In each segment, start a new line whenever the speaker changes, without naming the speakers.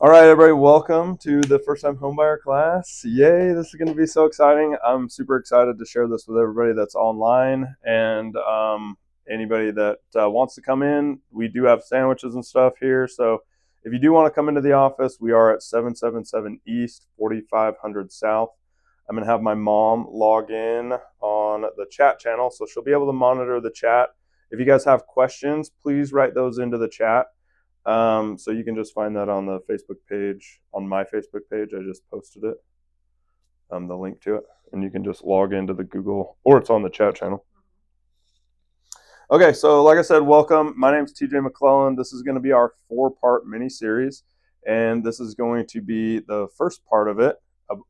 All right, everybody, welcome to the first time homebuyer class. Yay, this is going to be so exciting. I'm super excited to share this with everybody that's online and anybody that wants to come in. We do have sandwiches and stuff here. So if you do want to come into the office, we are at 777 East, 4500 South. I'm going to have my mom log in on the chat channel, so she'll be able to monitor the chat. If you guys have questions, please write those into the chat. So you can just find that on the Facebook page, on my Facebook page. I just posted it, the link to it, and you can just log into the Google, or it's on the chat channel. Okay, so like I said, welcome. My name is TJ McClellan. This is going to be our 4-part mini series, and this is going to be the first part of it,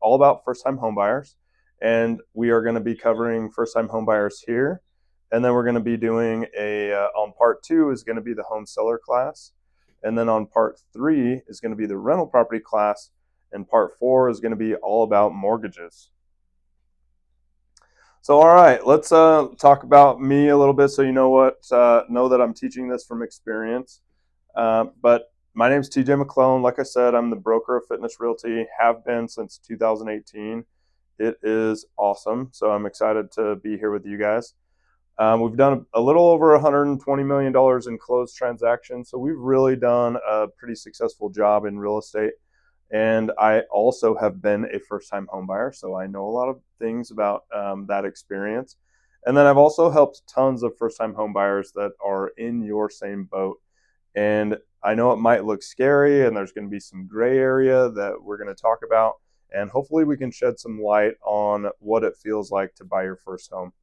all about first-time homebuyers. And we are going to be covering first-time homebuyers here, and then we're going to be doing on part 2 is going to be the home seller class. And then on part 3 is going to be the rental property class. And part 4 is going to be all about mortgages. So, all right, let's talk about me a little bit so you know that I'm teaching this from experience. But my name is TJ McClellan. Like I said, I'm the broker of Fitness Realty, have been since 2018. It is awesome. So I'm excited to be here with you guys. We've done a little over $120 million in closed transactions, so we've really done a pretty successful job in real estate. And I also have been a first-time homebuyer, so I know a lot of things about that experience. And then I've also helped tons of first-time homebuyers that are in your same boat. And I know it might look scary, and there's going to be some gray area that we're going to talk about, and hopefully we can shed some light on what it feels like to buy your first home.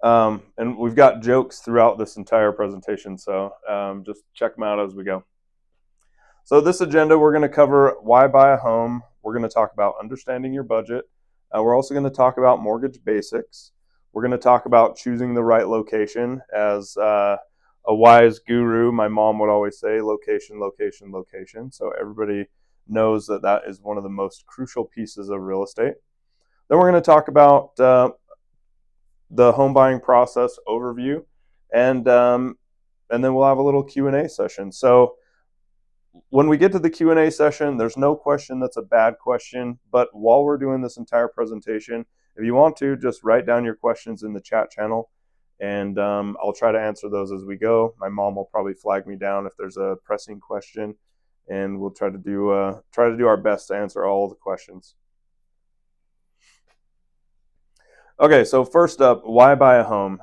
And we've got jokes throughout this entire presentation, so just check them out as we go. So this agenda, we're going to cover why buy a home. We're going to talk about understanding your budget. We're also going to talk about mortgage basics. We're going to talk about choosing the right location. As a wise guru, my mom would always say, location, location, location. So everybody knows that that is one of the most crucial pieces of real estate. Then we're going to talk about the home buying process overview, and then we'll have a little Q&A session. So when we get to the Q&A session, there's no question that's a bad question, but while we're doing this entire presentation, if you want to, just write down your questions in the chat channel, and I'll try to answer those as we go. My mom will probably flag me down if there's a pressing question, and we'll try to do our best to answer all the questions. Okay, so first up, why buy a home?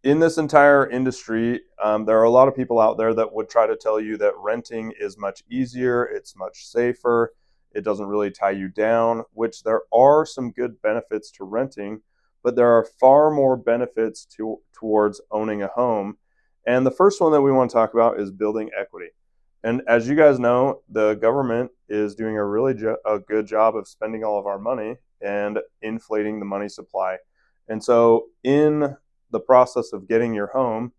In this entire industry, there are a lot of people out there that would try to tell you that renting is much easier, it's much safer, it doesn't really tie you down, which there are some good benefits to renting, but there are far more benefits towards owning a home. And the first one that we want to talk about is building equity. And as you guys know, the government is doing a really good job of spending all of our money and inflating the money supply. And so in the process of getting your home,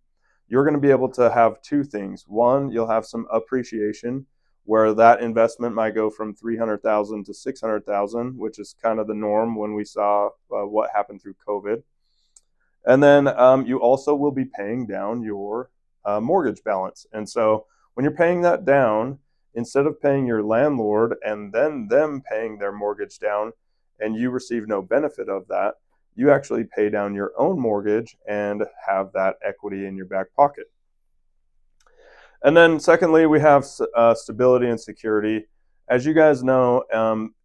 you're going to be able to have two things. One, you'll have some appreciation where that investment might go from $300,000 to $600,000, which is kind of the norm when we saw what happened through COVID. And then you also will be paying down your mortgage balance. And so when you're paying that down, instead of paying your landlord and then them paying their mortgage down and you receive no benefit of that, you actually pay down your own mortgage and have that equity in your back pocket. And then secondly, we have stability and security. As you guys know,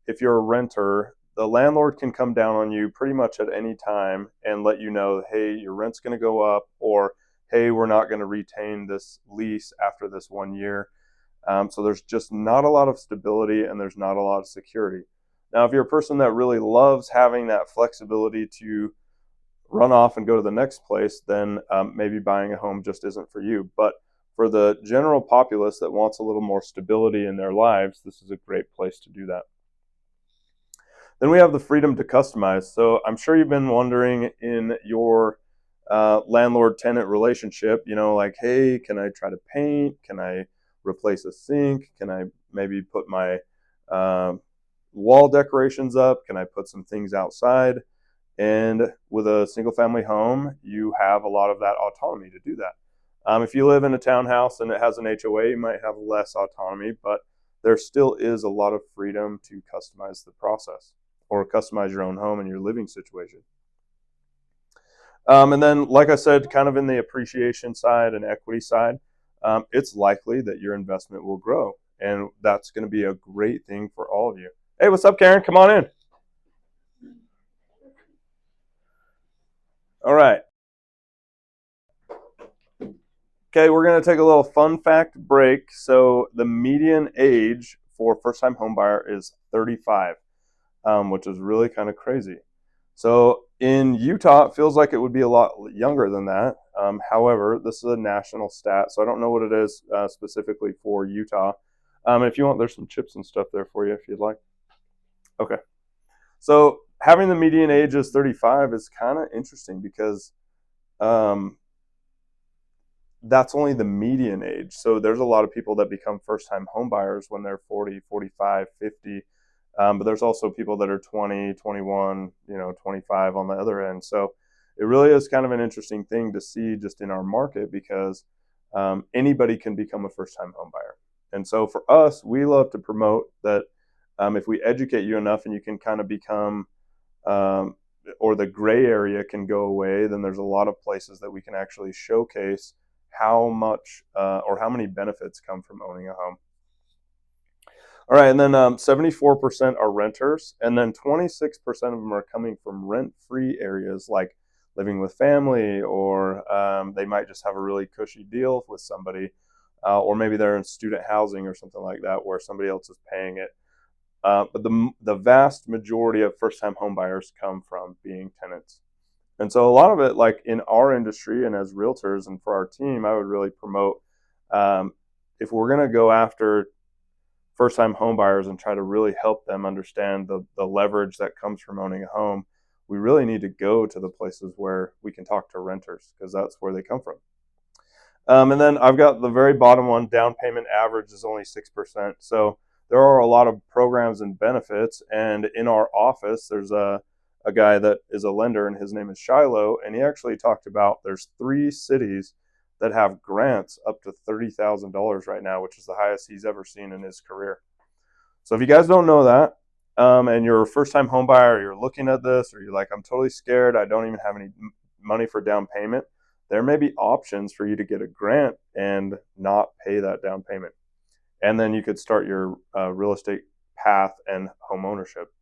if you're a renter, the landlord can come down on you pretty much at any time and let you know, hey, your rent's going to go up, or hey, we're not going to retain this lease after this 1 year. So there's just not a lot of stability and there's not a lot of security. Now, if you're a person that really loves having that flexibility to run off and go to the next place, then maybe buying a home just isn't for you. But for the general populace that wants a little more stability in their lives, this is a great place to do that. Then we have the freedom to customize. So I'm sure you've been wondering in your landlord-tenant relationship, like, hey, can I try to paint? Can I replace a sink? Can I maybe put my wall decorations up? Can I put some things outside? And with a single family home, you have a lot of that autonomy to do that. If you live in a townhouse and it has an HOA, you might have less autonomy, but there still is a lot of freedom to customize the process or customize your own home and your living situation. And then, like I said, kind of in the appreciation side and equity side, it's likely that your investment will grow. And that's going to be a great thing for all of you. Hey, what's up, Karen? Come on in. All right. Okay, we're going to take a little fun fact break. So, the median age for first time homebuyer is 35, which is really kind of crazy. So in Utah, it feels like it would be a lot younger than that. However, this is a national stat, so I don't know what it is specifically for Utah. If you want, there's some chips and stuff there for you if you'd like. Okay. So having the median age as 35 is kind of interesting because um, that's only the median age. So there's a lot of people that become first-time home buyers when they're 40, 45, 50. But there's also people that are 20, 21, 25 on the other end. So it really is kind of an interesting thing to see just in our market because anybody can become a first-time home buyer. And so for us, we love to promote that if we educate you enough and you can kind of become um, or the gray area can go away, then there's a lot of places that we can actually showcase how much or how many benefits come from owning a home. All right, and then 74% are renters, and then 26% of them are coming from rent-free areas like living with family, or they might just have a really cushy deal with somebody, or maybe they're in student housing or something like that where somebody else is paying it. But the vast majority of first-time home buyers come from being tenants. And so a lot of it, like in our industry and as realtors and for our team, I would really promote if we're going to go after first-time home buyers and try to really help them understand the leverage that comes from owning a home, we really need to go to the places where we can talk to renters because that's where they come from. And then I've got the very bottom one, down payment average is only 6%. So there are a lot of programs and benefits. And in our office, there's a guy that is a lender, and his name is Shiloh. And he actually talked about there's 3 cities that have grants up to $30,000 right now, which is the highest he's ever seen in his career. So if you guys don't know that, and you're a first-time home buyer, you're looking at this, or you're like, I'm totally scared, I don't even have any money for down payment, there may be options for you to get a grant and not pay that down payment. And then you could start your real estate path and home ownership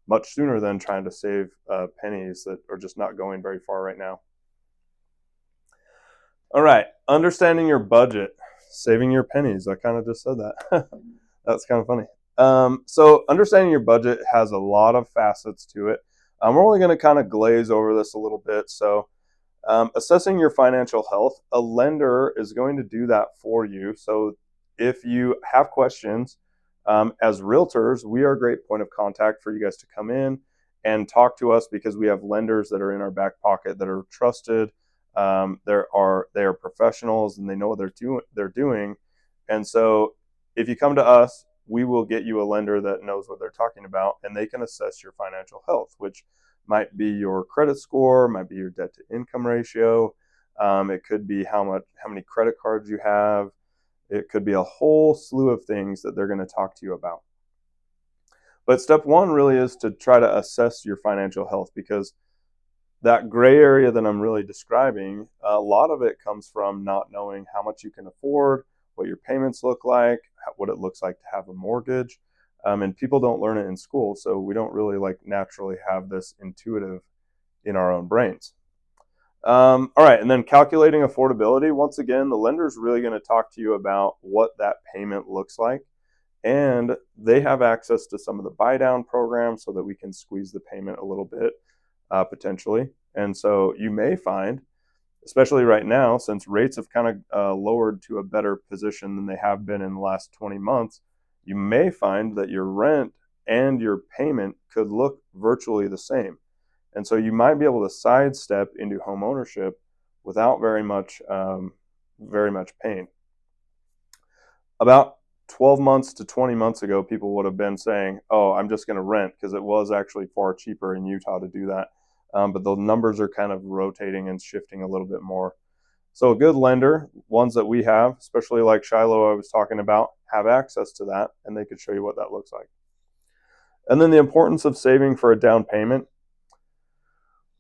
much sooner than trying to save pennies that are just not going very far right now. All right, understanding your budget, saving your pennies. I kind of just said that. That's kind of funny. So understanding your budget has a lot of facets to it. We're only going to kind of glaze over this a little bit. So assessing your financial health, a lender is going to do that for you. So if you have questions, as realtors, we are a great point of contact for you guys to come in and talk to us because we have lenders that are in our back pocket that are trusted. They are professionals and they know what they're doing. And so if you come to us, we will get you a lender that knows what they're talking about, and they can assess your financial health, which might be your credit score, might be your debt to income ratio. It could be how many credit cards you have. It could be a whole slew of things that they're going to talk to you about. But step one really is to try to assess your financial health because that gray area that I'm really describing, a lot of it comes from not knowing how much you can afford, what your payments look like, what it looks like to have a mortgage. And people don't learn it in school, so we don't really naturally have this intuitive in our own brains. All right, and then calculating affordability. Once again, the lender's really going to talk to you about what that payment looks like, and they have access to some of the buy down programs so that we can squeeze the payment a little bit potentially. And so you may find, especially right now, since rates have kind of lowered to a better position than they have been in the last 20 months, you may find that your rent and your payment could look virtually the same. And so you might be able to sidestep into home ownership without very much pain. About 12 months to 20 months ago, people would have been saying, oh, I'm just going to rent, because it was actually far cheaper in Utah to do that. But the numbers are kind of rotating and shifting a little bit more. So a good lender, ones that we have, especially like Shiloh I was talking about, have access to that, and they could show you what that looks like. And then the importance of saving for a down payment.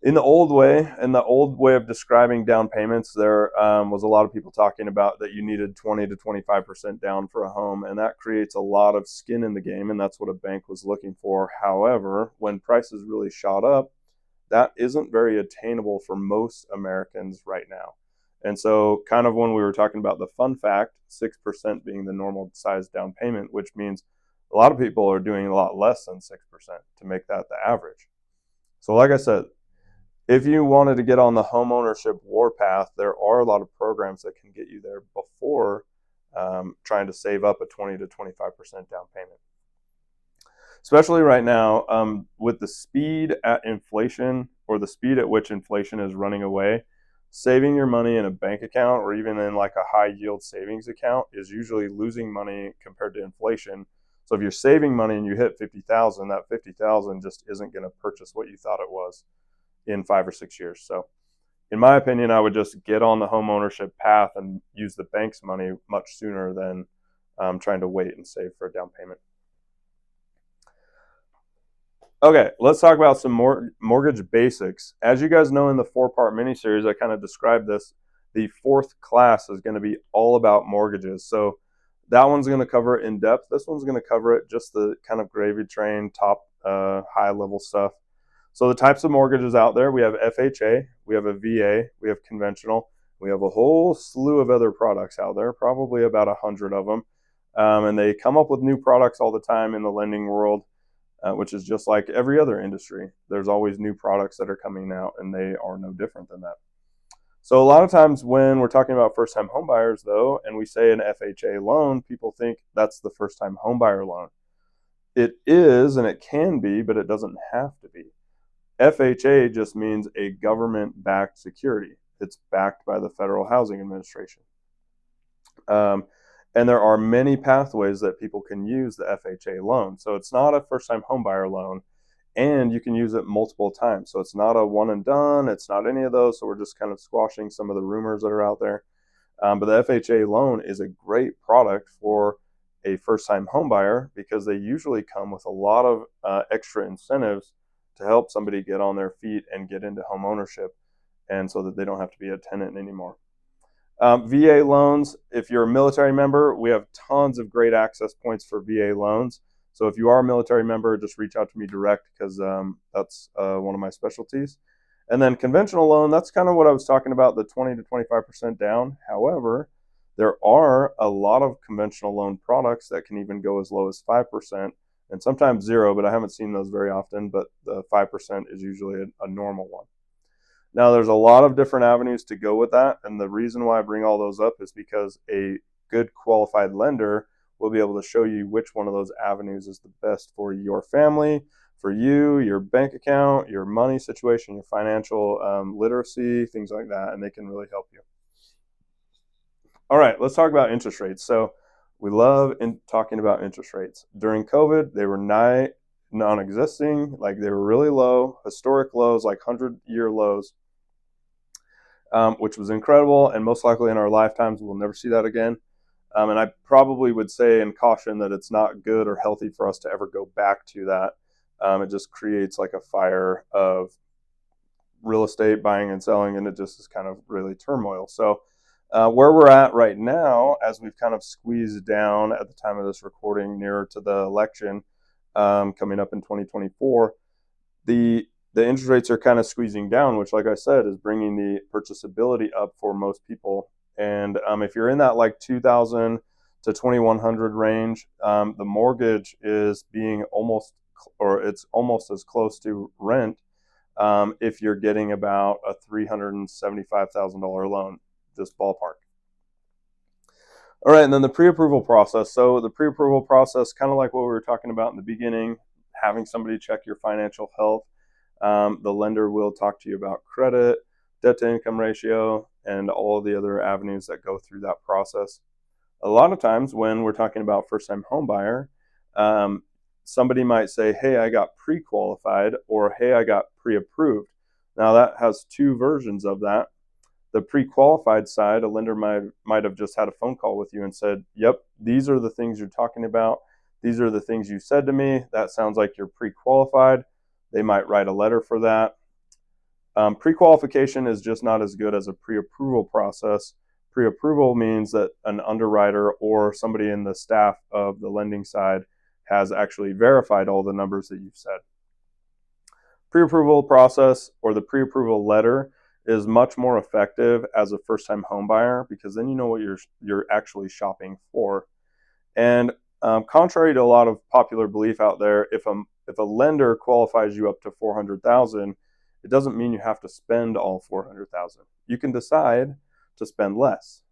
In the old way of describing down payments, there was a lot of people talking about that you needed 20 to 25% down for a home, and that creates a lot of skin in the game, and that's what a bank was looking for. However, when prices really shot up, that isn't very attainable for most Americans right now. And so, kind of when we were talking about the fun fact, 6% being the normal size down payment, which means a lot of people are doing a lot less than 6% to make that the average. So, like I said, if you wanted to get on the homeownership warpath, there are a lot of programs that can get you there before trying to save up a 20 to 25% down payment. Especially right now, with the speed at inflation or the speed at which inflation is running away, saving your money in a bank account or even in like a high yield savings account is usually losing money compared to inflation. So if you're saving money and you hit 50,000, that 50,000 just isn't going to purchase what you thought it was in 5 or 6 years. So in my opinion, I would just get on the home ownership path and use the bank's money much sooner than trying to wait and save for a down payment. Okay, let's talk about some more mortgage basics. As you guys know, in the 4-part miniseries, I kind of described this. The 4th class is going to be all about mortgages. So that one's going to cover it in depth. This one's going to cover it just the kind of gravy train, top high level stuff. So the types of mortgages out there, we have FHA, we have a VA, we have conventional, we have a whole slew of other products out there, probably about 100 of them. And they come up with new products all the time in the lending world. Which is just like every other industry. There's always new products that are coming out, and they are no different than that. So a lot of times when we're talking about first-time homebuyers, though, and we say an FHA loan, people think that's the first-time homebuyer loan. It is, and it can be, but it doesn't have to be. FHA just means a government-backed security. It's backed by the Federal Housing Administration. And there are many pathways that people can use the FHA loan. So it's not a first-time homebuyer loan, and you can use it multiple times. So it's not a one and done. It's not any of those. So we're just kind of squashing some of the rumors that are out there. But the FHA loan is a great product for a first-time homebuyer because they usually come with a lot of extra incentives to help somebody get on their feet and get into home ownership, and so that they don't have to be a tenant anymore. VA loans, if you're a military member, we have tons of great access points for VA loans. So if you are a military member, just reach out to me direct because that's one of my specialties. And then conventional loan, that's kind of what I was talking about, the 20 to 25% down. However, there are a lot of conventional loan products that can even go as low as 5% and sometimes 0, but I haven't seen those very often, but the 5% is usually a normal one. Now, there's a lot of different avenues to go with that, and the reason why I bring all those up is because a good qualified lender will be able to show you which one of those avenues is the best for your family, for you, your bank account, your money situation, your financial literacy, things like that, and they can really help you. All right, let's talk about interest rates. So we love talking about interest rates. During COVID, they were non-existing, like they were really low, historic lows, like 100-year lows, which was incredible, and most likely in our lifetimes we'll never see that again. And I probably would say and caution that it's not good or healthy for us to ever go back to that. It just creates like a fire of real estate buying and selling, and it just is kind of really turmoil. So where we're at right now, as we've kind of squeezed down at the time of this recording nearer to the election coming up in 2024, the interest rates are kind of squeezing down, which, like I said, is bringing the purchasability up for most people. And if you're in that like 2,000 to 2,100 range, the mortgage is being it's almost as close to rent if you're getting about a $375,000 loan, just ballpark. All right, and then the pre-approval process. So the pre-approval process, kind of like what we were talking about in the beginning, having somebody check your financial health. The lender will talk to you about credit, debt to income ratio, and all the other avenues that go through that process. A lot of times when we're talking about first-time homebuyer, somebody might say, hey, I got pre-qualified, or hey, I got pre-approved. Now that has two versions of that. The pre-qualified side, a lender might have just had a phone call with you and said, yep, these are the things you're talking about. These are the things you said to me. That sounds like you're pre-qualified. They might write a letter for that. Pre-qualification is just not as good as a pre-approval process. Pre-approval means that an underwriter or somebody in the staff of the lending side has actually verified all the numbers that you've said. Pre-approval process, or the pre-approval letter, is much more effective as a first-time home buyer, because then you know what you're actually shopping for. And contrary to a lot of popular belief out there, if a lender qualifies you up to $400,000, it doesn't mean you have to spend all $400,000. You can decide to spend less.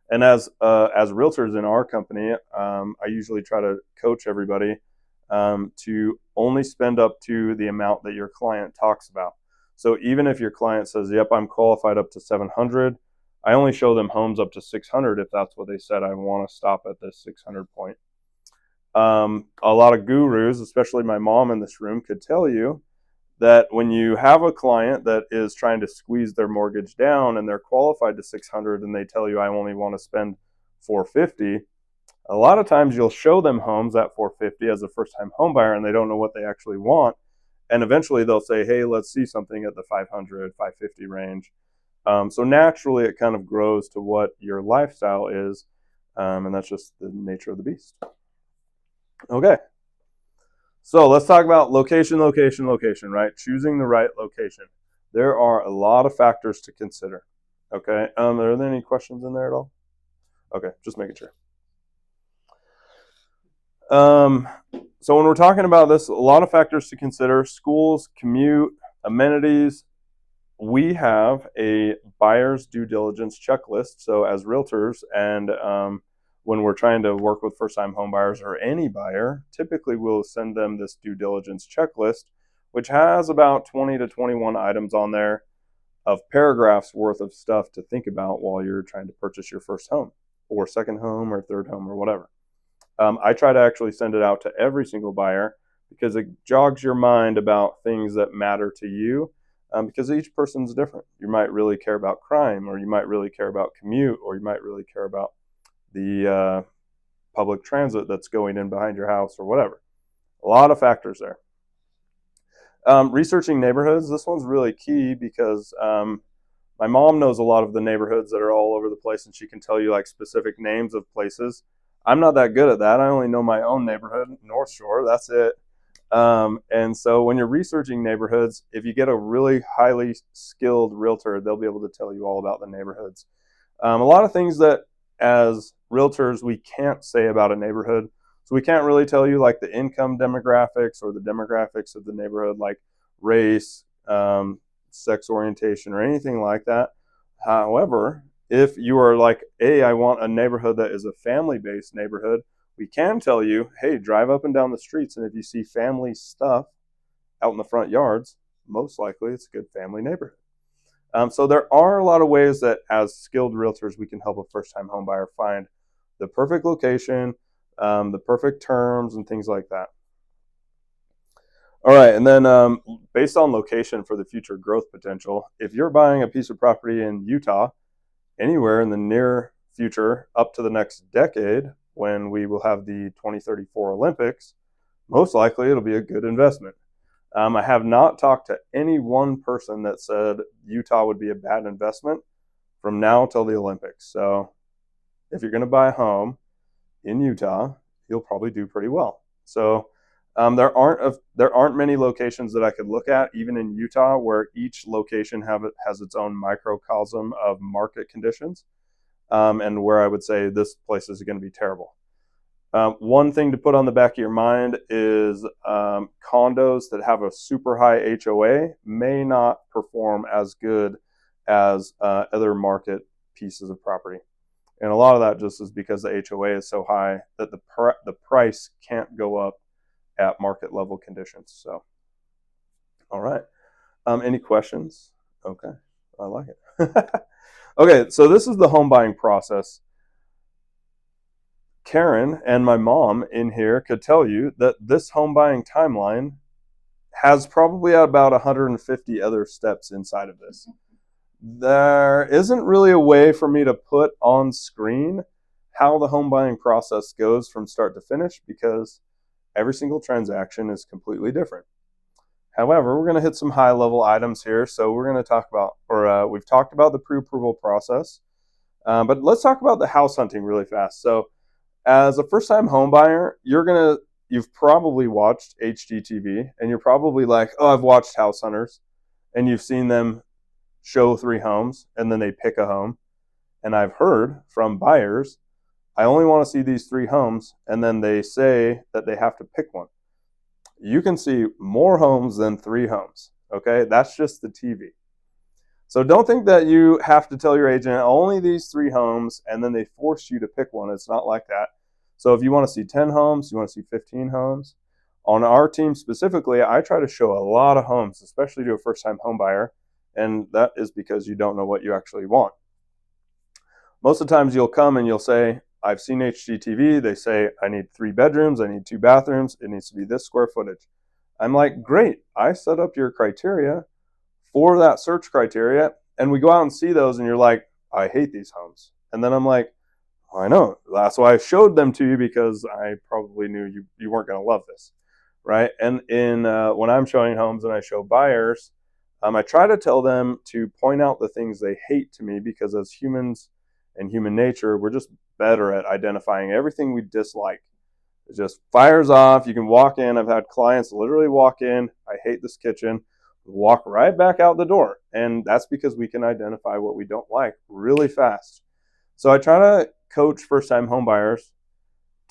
And as realtors in our company, I usually try to coach everybody to only spend up to the amount that your client talks about. So even if your client says, "Yep, I'm qualified up to 700," I only show them homes up to 600 if that's what they said. I want to stop at this 600 point. A lot of gurus, especially my mom in this room, could tell you that when you have a client that is trying to squeeze their mortgage down and they're qualified to 600 and they tell you, I only want to spend 450, a lot of times you'll show them homes at 450 as a first-time home buyer and they don't know what they actually want. And eventually they'll say, hey, let's see something at the 500, 550 range. So naturally it kind of grows to what your lifestyle is. And that's just the nature of the beast. Okay. So let's talk about location, right? Choosing the right location. There are a lot of factors to consider. Okay. Are there any questions in there at all? Okay, just making sure. So when we're talking about this, a lot of factors to consider: schools, commute, amenities. We have a buyer's due diligence checklist. So as realtors, and when we're trying to work with first-time home buyers or any buyer, typically we'll send them this due diligence checklist, which has about 20 to 21 items on there of paragraphs worth of stuff to think about while you're trying to purchase your first home or second home or third home or whatever. I try to actually send it out to every single buyer because it jogs your mind about things that matter to you, because each person's different. You might really care about crime, or you might really care about commute, or you might really care about the public transit that's going in behind your house or whatever. A lot of factors there. Researching neighborhoods. This one's really key because my mom knows a lot of the neighborhoods that are all over the place, and she can tell you like specific names of places. I'm not that good at that. I only know my own neighborhood, North Shore. That's it. And so when you're researching neighborhoods, if you get a really highly skilled realtor, they'll be able to tell you all about the neighborhoods. A lot of things that as realtors we can't say about a neighborhood. So we can't really tell you like the income demographics or the demographics of the neighborhood, like race, sex orientation, or anything like that. However, if you are like, hey, I want a neighborhood that is a family-based neighborhood, we can tell you, hey, drive up and down the streets, and if you see family stuff out in the front yards, most likely it's a good family neighborhood. So there are a lot of ways that as skilled realtors we can help a first-time home buyer find the perfect location, the perfect terms, and things like that. All right, and then based on location for the future growth potential, if you're buying a piece of property in Utah, anywhere in the near future up to the next decade when we will have the 2034 Olympics, most likely it'll be a good investment. I have not talked to any one person that said Utah would be a bad investment from now till the Olympics. So if you're going to buy a home in Utah, you'll probably do pretty well. So there aren't many locations that I could look at, even in Utah, where each location has its own microcosm of market conditions, and where I would say this place is going to be terrible. One thing to put on the back of your mind is condos that have a super high HOA may not perform as good as other market pieces of property. And a lot of that just is because the HOA is so high that the price can't go up at market level conditions. So, all right. Any questions? Okay, I like it. Okay, so this is the home buying process. Karen and my mom in here could tell you that this home buying timeline has probably about 150 other steps inside of this. There isn't really a way for me to put on screen how the home buying process goes from start to finish because every single transaction is completely different. However, we're going to hit some high level items here. So we're going to talk about, we've talked about the pre approval process, but let's talk about the house hunting really fast. So, as a first time home buyer, you've probably watched HGTV and you're probably like, oh, I've watched House Hunters, and you've seen them show 3 homes and then they pick a home. And I've heard from buyers, I only want to see these 3 homes, and then they say that they have to pick one. You can see more homes than 3 homes. Okay, that's just the TV. So don't think that you have to tell your agent only these 3 homes and then they force you to pick one. It's not like that. So if you want to see 10 homes, you want to see 15 homes. On our team specifically, I try to show a lot of homes, especially to a first time home buyer. And that is because you don't know what you actually want. Most of the times you'll come and you'll say, I've seen HGTV. They say, I need 3 bedrooms, I need 2 bathrooms, it needs to be this square footage. I'm like, great, I set up your criteria for that search criteria, and we go out and see those, and you're like, I hate these homes. And then I'm like, I know, that's why I showed them to you, because I probably knew you weren't going to love this, right? And when I'm showing homes and I show buyers, I try to tell them to point out the things they hate to me, because as humans and human nature, we're just better at identifying everything we dislike. It just fires off. You can walk in. I've had clients literally walk in, I hate this kitchen, walk right back out the door. And that's because we can identify what we don't like really fast. So I try to coach first-time homebuyers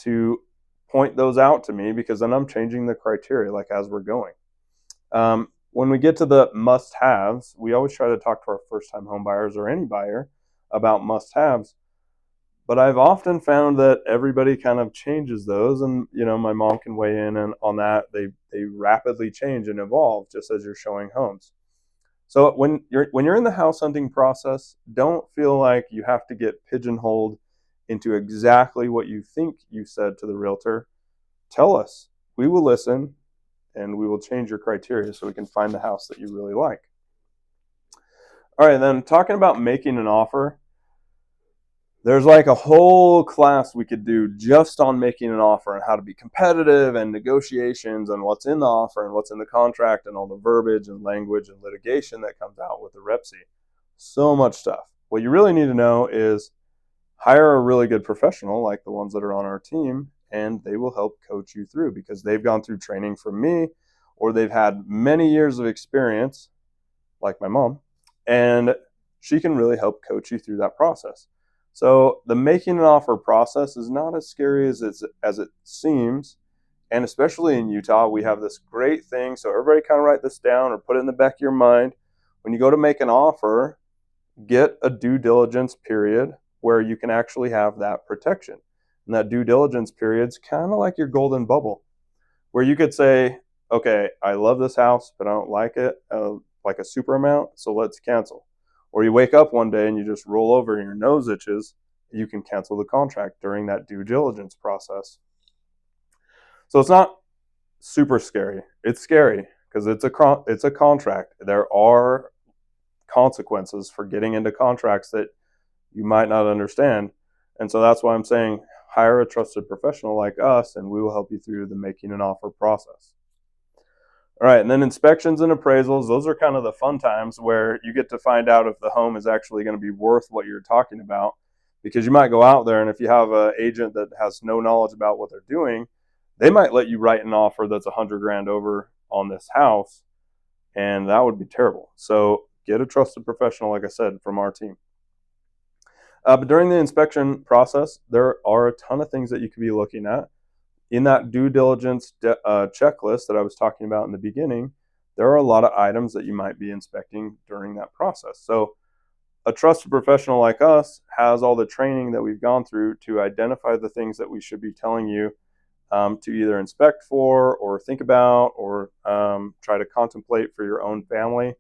to point those out to me, because then I'm changing the criteria like as we're going. When we get to the must-haves, we always try to talk to our first-time homebuyers or any buyer about must-haves. But I've often found that everybody kind of changes those, and my mom can weigh in on that. They rapidly change and evolve just as you're showing homes. So when you're in the house hunting process, don't feel like you have to get pigeonholed into exactly what you think you said to the realtor. Tell us. We will listen, and we will change your criteria so we can find the house that you really like. All right, then talking about making an offer. There's like a whole class we could do just on making an offer and how to be competitive and negotiations and what's in the offer and what's in the contract and all the verbiage and language and litigation that comes out with the REPC. So much stuff. What you really need to know is hire a really good professional like the ones that are on our team, and they will help coach you through, because they've gone through training from me, or they've had many years of experience, like my mom, and she can really help coach you through that process. So the making an offer process is not as scary as it seems. And especially in Utah, we have this great thing. So everybody kind of write this down or put it in the back of your mind. When you go to make an offer, get a due diligence period where you can actually have that protection. And that due diligence period is kind of like your golden bubble, where you could say, okay, I love this house, but I don't like it like a super amount, so let's cancel. Or you wake up one day and you just roll over and your nose itches, you can cancel the contract during that due diligence process. So it's not super scary. It's scary because it's a contract. There are consequences for getting into contracts that you might not understand. And so that's why I'm saying hire a trusted professional like us, and we will help you through the making an offer process. All right, and then inspections and appraisals, those are kind of the fun times where you get to find out if the home is actually going to be worth what you're talking about, because you might go out there, and if you have an agent that has no knowledge about what they're doing, they might let you write an offer that's $100,000 over on this house, and that would be terrible. So get a trusted professional, like I said, from our team. But during the inspection process, there are a ton of things that you could be looking at. In that due diligence checklist that I was talking about in the beginning, there are a lot of items that you might be inspecting during that process. So a trusted professional like us has all the training that we've gone through to identify the things that we should be telling you to either inspect for or think about or try to contemplate for your own family.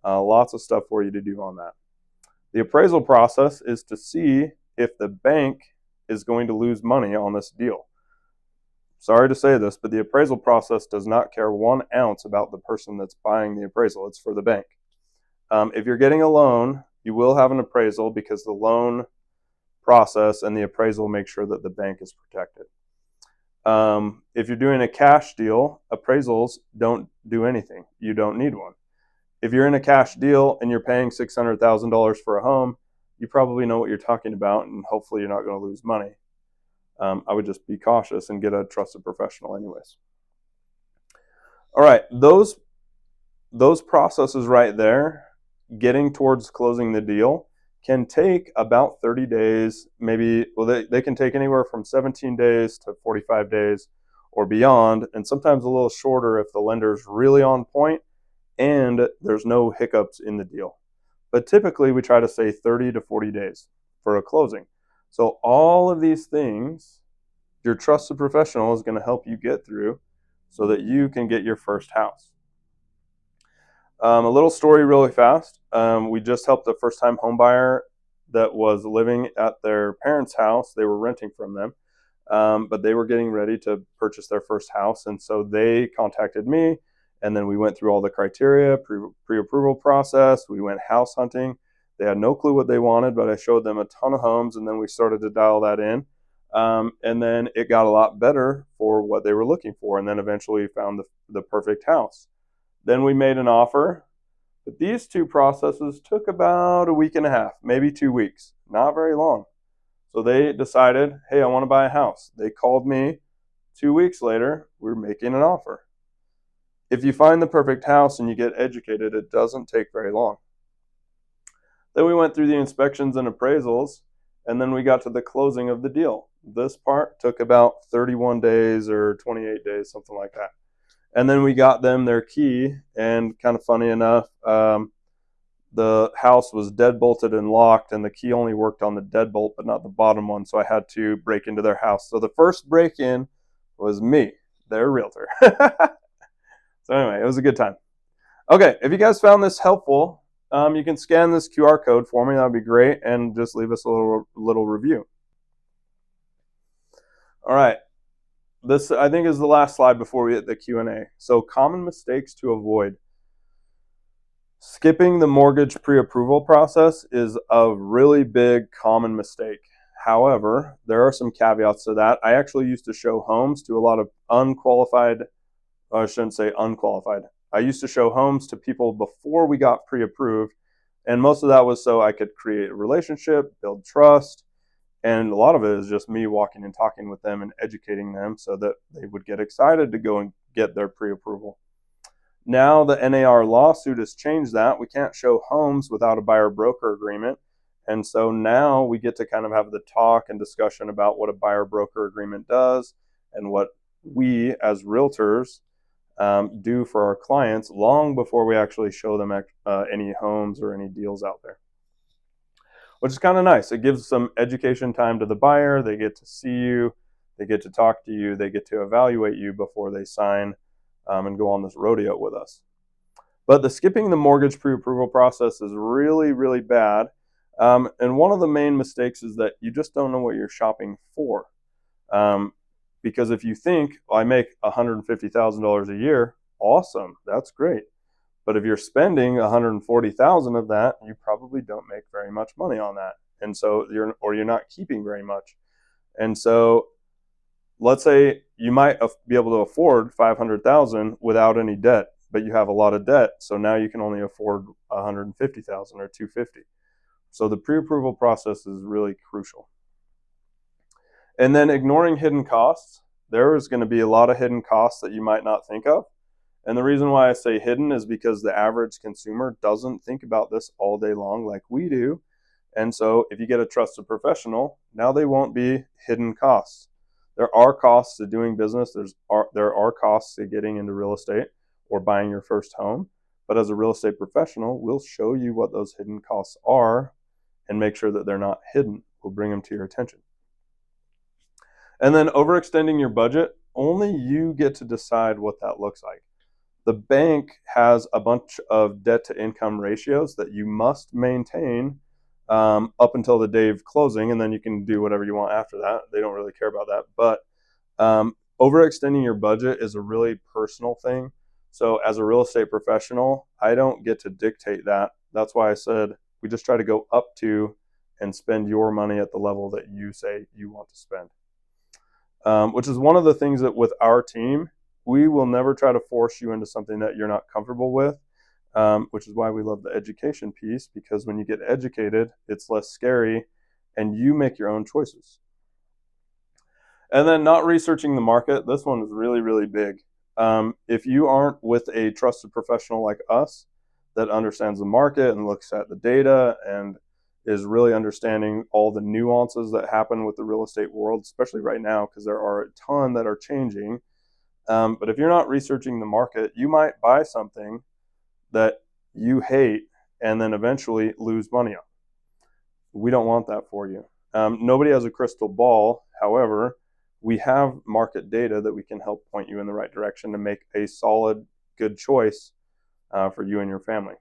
Lots of stuff for you to do on that. The appraisal process is to see if the bank is going to lose money on this deal. Sorry to say this, but the appraisal process does not care 1 ounce about the person that's buying the appraisal. It's for the bank. If you're getting a loan, You will have an appraisal because the loan process and the appraisal make sure that the bank is protected. If you're doing a cash deal, appraisals don't do anything. You don't need one. If you're in a cash deal and you're paying $600,000 for a home, you probably know what you're talking about, and hopefully you're not going to lose money. I would just be cautious and get a trusted professional anyways. All right, those processes right there, getting towards closing the deal, can take about 30 days, maybe, well, they can take anywhere from 17 days to 45 days or beyond, and sometimes a little shorter if the lender's really on point and there's no hiccups in the deal. But typically we try to say 30 to 40 days for a closing. So all of these things, your trusted professional is going to help you get through so that you can get your first house. A little story really fast. We just helped a first-time home buyer that was living at their parents' house. They were renting from them, but they were getting ready to purchase their first house. And so they contacted me, and then we went through all the criteria, pre-approval process. We went house hunting. They had no clue what they wanted, but I showed them a ton of homes, and then we started to dial that in. And then it got a lot better for what they were looking for, and then eventually found the perfect house. Then we made an offer, but these two processes took about a week and a half, maybe 2 weeks, not very long. So they decided, hey, I want to buy a house. They called me 2 weeks later, we're making an offer. If you find the perfect house and you get educated, it doesn't take very long. Then we went through the inspections and appraisals, and then we got to the closing of the deal. This part took about 31 days or 28 days, something like that. And then we got them their key, and kind of funny enough, the house was deadbolted and locked, and the key only worked on the deadbolt, but not the bottom one, so I had to break into their house. So the first break-in was me, their realtor. So anyway, it was a good time. Okay, if you guys found this helpful, you can scan this QR code for me. That would be great, and just leave us a little review. All right. This, I think, is the last slide before we hit the Q&A. So common mistakes to avoid. Skipping the mortgage pre-approval process is a really big common mistake. However, there are some caveats to that. I actually used to show homes to a lot of unqualified, I shouldn't say unqualified. I used to show homes to people before we got pre-approved, and most of that was so I could create a relationship, build trust, and a lot of it is just me walking and talking with them and educating them so that they would get excited to go and get their pre-approval. Now the NAR lawsuit has changed that. We can't show homes without a buyer-broker agreement. And so now we get to kind of have the talk and discussion about what a buyer-broker agreement does and what we as realtors do for our clients long before we actually show them any homes or any deals out there, which is kind of nice. It gives some education time to the buyer. They get to see you. They get to talk to you. They get to evaluate you before they sign and go on this rodeo with us. But the skipping the mortgage pre-approval process is really, really bad. And one of the main mistakes is that you just don't know what you're shopping for. Because if you think, well, I make $150,000 a year, awesome, that's great. But if you're spending $140,000 of that, you probably don't make very much money on that. And so you're not keeping very much. And so let's say you might be able to afford $500,000 without any debt, but you have a lot of debt. So now you can only afford $150,000 or $250,000. So the pre-approval process is really crucial. And then ignoring hidden costs. There is going to be a lot of hidden costs that you might not think of. And the reason why I say hidden is because the average consumer doesn't think about this all day long like we do. And so if you get a trusted professional, now they won't be hidden costs. There are costs to doing business. There are costs to getting into real estate or buying your first home. But as a real estate professional, we'll show you what those hidden costs are and make sure that they're not hidden. We'll bring them to your attention. And then overextending your budget, only you get to decide what that looks like. The bank has a bunch of debt to income ratios that you must maintain up until the day of closing, and then you can do whatever you want after that. They don't really care about that. But overextending your budget is a really personal thing. So as a real estate professional, I don't get to dictate that. That's why I said We just try to go up to and spend your money at the level that you say you want to spend. Which is one of the things that with our team, we will never try to force you into something that you're not comfortable with, which is why we love the education piece, because when you get educated, it's less scary and you make your own choices. And then not researching the market. This one is really, really big. If you aren't with a trusted professional like us that understands the market and looks at the data and is really understanding all the nuances that happen with the real estate world, especially right now, because there are a ton that are changing. But if you're not researching the market, you might buy something that you hate and then eventually lose money on. We don't want that for you. Nobody has a crystal ball. However, we have market data that we can help point you in the right direction to make a solid, good choice for you and your family.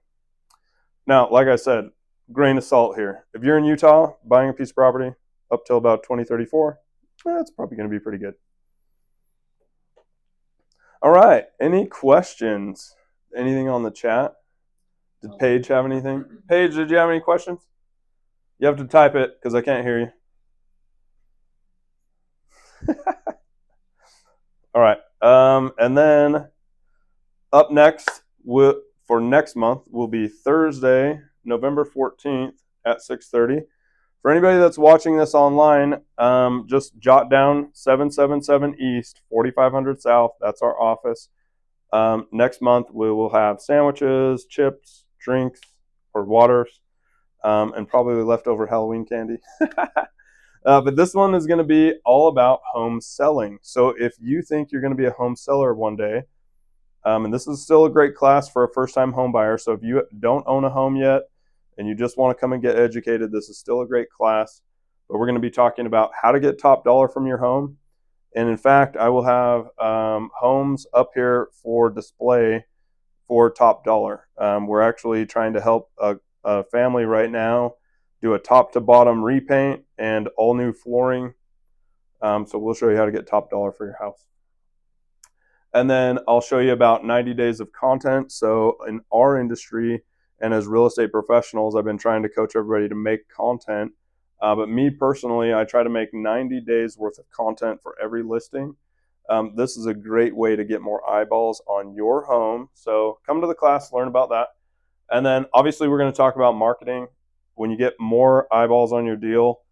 Now, like I said, grain of salt here. If you're in Utah buying a piece of property up till about 2034, that's probably going to be pretty good. All right. Any questions? Anything on the chat? Did Paige have anything? Paige, did you have any questions? You have to type it because I can't hear you. All right. And then up next for next month will be Thursday, November 14th at 6:30. For anybody that's watching this online, just jot down 777 East, 4500 South. That's our office. Next month, we will have sandwiches, chips, drinks, or waters, and probably leftover Halloween candy. But this one is going to be all about home selling. So if you think you're going to be a home seller one day, and this is still a great class for a first-time home buyer. So if you don't own a home yet and you just want to come and get educated, this is still a great class. But we're going to be talking about how to get top dollar from your home. And in fact, I will have homes up here for display for top dollar. We're actually trying to help a family right now do a top to bottom repaint and all new flooring. So we'll show you how to get top dollar for your house. And then I'll show you about 90 days of content. So in our industry and as real estate professionals, I've been trying to coach everybody to make content. But me personally, I try to make 90 days worth of content for every listing. This is a great way to get more eyeballs on your home. So come to the class, learn about that. And then obviously we're going to talk about marketing. When you get more eyeballs on your deal,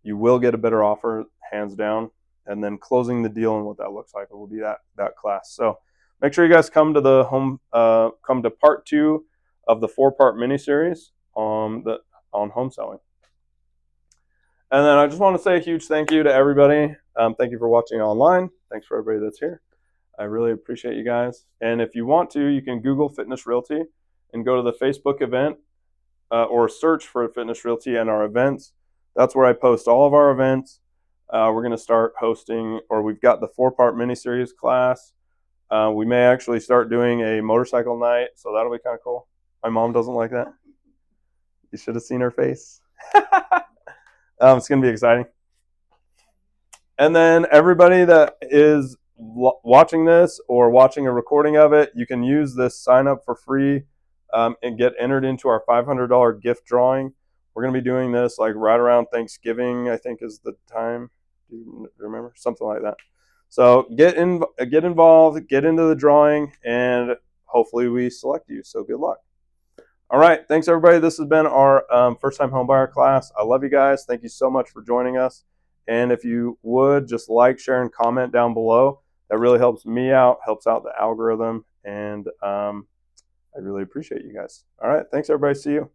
you will get a better offer, hands down. And then closing the deal and what that looks like, it will be that class. So make sure you guys come to the come to part 2 of the 4-part mini series on home selling. And then I just want to say a huge thank you to everybody. Thank you for watching online. Thanks for everybody that's here. I really appreciate you guys. And if you want to, you can Google Fitness Realty and go to the Facebook event or search for Fitness Realty and our events. That's where I post all of our events. We're going to start hosting, or we've got the 4-part mini-series class. We may actually start doing a motorcycle night, so that'll be kind of cool. My mom doesn't like that. You should have seen her face. It's going to be exciting. And then everybody that is watching this or watching a recording of it, you can use this sign up for free and get entered into our $500 gift drawing. We're going to be doing this like right around Thanksgiving, I think is the time. Do you remember? Something like that. So get involved, get into the drawing, and hopefully we select you. So good luck. All right. Thanks, everybody. This has been our first-time homebuyer class. I love you guys. Thank you so much for joining us. And if you would, just like, share, and comment down below. That really helps me out, helps out the algorithm, and I really appreciate you guys. All right. Thanks, everybody. See you.